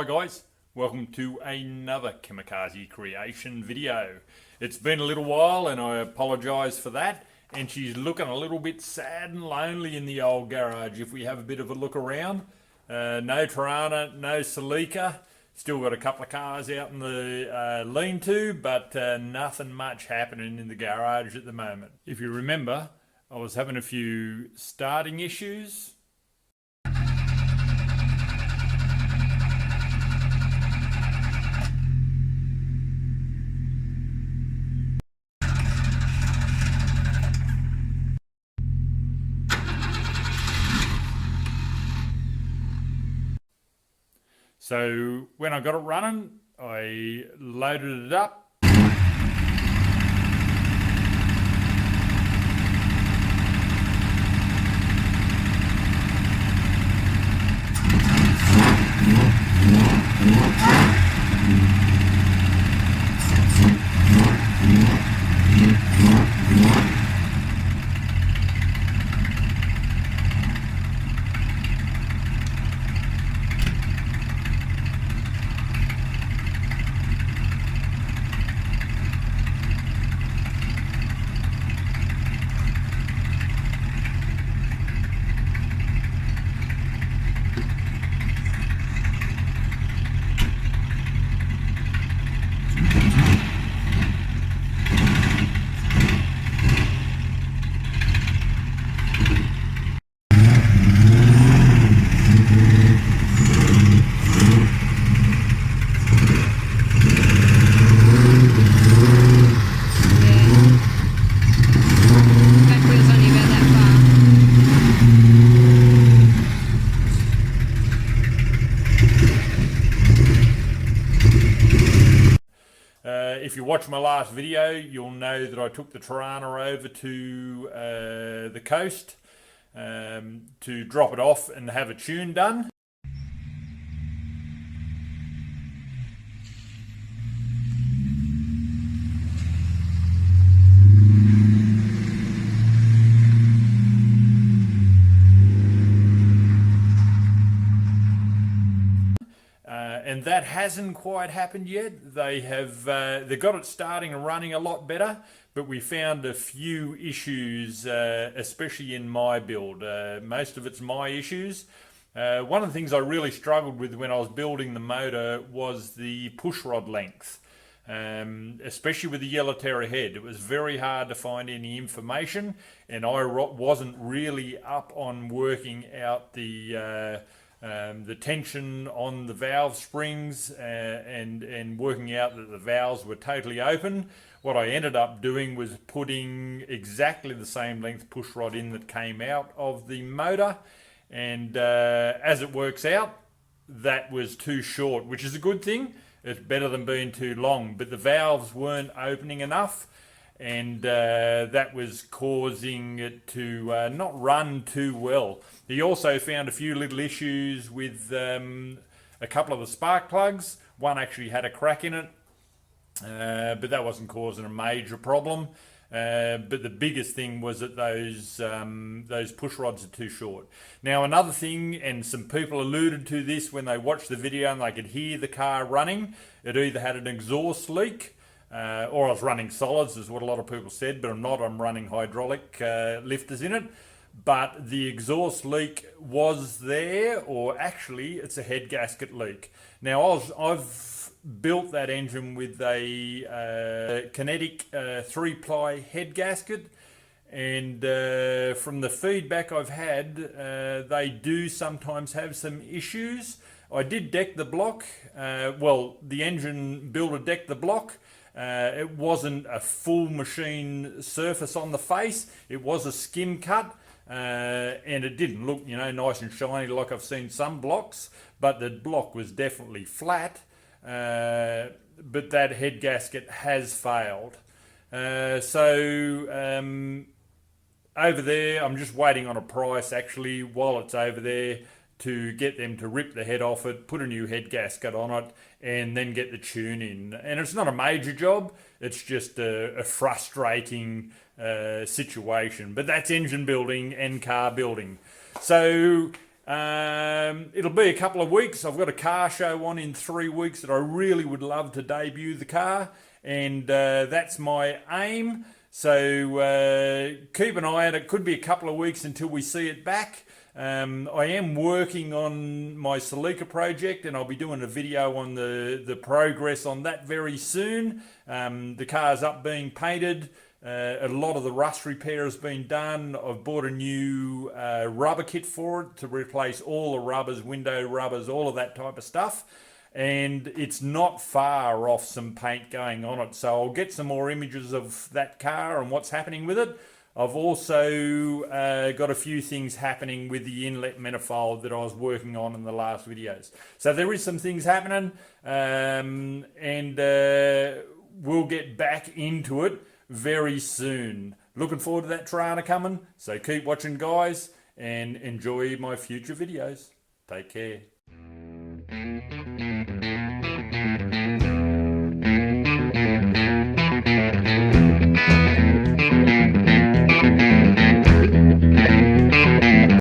Hi guys, welcome to another Kamikaze Creation video. It's been a little while and I apologise for that, and she's looking a little bit sad and lonely in the old garage if we have a bit of a look around. No Torana, no Celica, still got a couple of cars out in the lean-to, but nothing much happening in the garage at the moment. If you remember, I was having a few starting issues. So when I got it running, I loaded it up. If you watch my last video, you'll know that I took the Torana over to the coast to drop it off and have a tune done. And that hasn't quite happened yet. They got it starting and running a lot better, but we found a few issues, especially in my build. Most of it's my issues. One of the things I really struggled with when I was building the motor was the pushrod length, especially with the yellow terror head. It was very hard to find any information, and I wasn't really up on working out the tension on the valve springs and working out that the valves were totally open. What I ended up doing was putting exactly the same length push rod in that came out of the motor, and as it works out, that was too short, which is a good thing. It's better than being too long, but the valves weren't opening enough, and that was causing it to not run too well. He also found a few little issues with a couple of the spark plugs. One actually had a crack in it, but that wasn't causing a major problem. But the biggest thing was that those push rods are too short. Now another thing, and some people alluded to this when they watched the video and they could hear the car running, it either had an exhaust leak, or I was running solids, is what a lot of people said, but I'm not. I'm running hydraulic lifters in it. But the exhaust leak was there, or actually it's a head gasket leak. Now I've built that engine with a kinetic 3-ply head gasket, and from the feedback I've had, they do sometimes have some issues. I did deck the block. Well, the engine builder decked the block. It wasn't a full machine surface on the face. It was a skim cut, and it didn't look, nice and shiny like I've seen some blocks, but the block was definitely flat. But that head gasket has failed. So over there, I'm just waiting on a price actually while it's over there to get them to rip the head off it, put a new head gasket on it, and then get the tune in. And it's not a major job, it's just a frustrating situation. But that's engine building and car building. So It'll be a couple of weeks. I've got a car show on in 3 weeks that I really would love to debut the car, and that's my aim. So keep an eye out. It could be a couple of weeks until we see it back. I am working on my Celica project, and I'll be doing a video on the progress on that very soon. The car's up being painted. A lot of the rust repair has been done. I've bought a new rubber kit for it to replace all the rubbers, window rubbers, all of that type of stuff. And it's not far off some paint going on it. So I'll get some more images of that car and what's happening with it. I've also got a few things happening with the inlet manifold that I was working on in the last videos. So there is some things happening, and we'll get back into it very soon. Looking forward to that Torana coming. So keep watching, guys, and enjoy my future videos. Take care.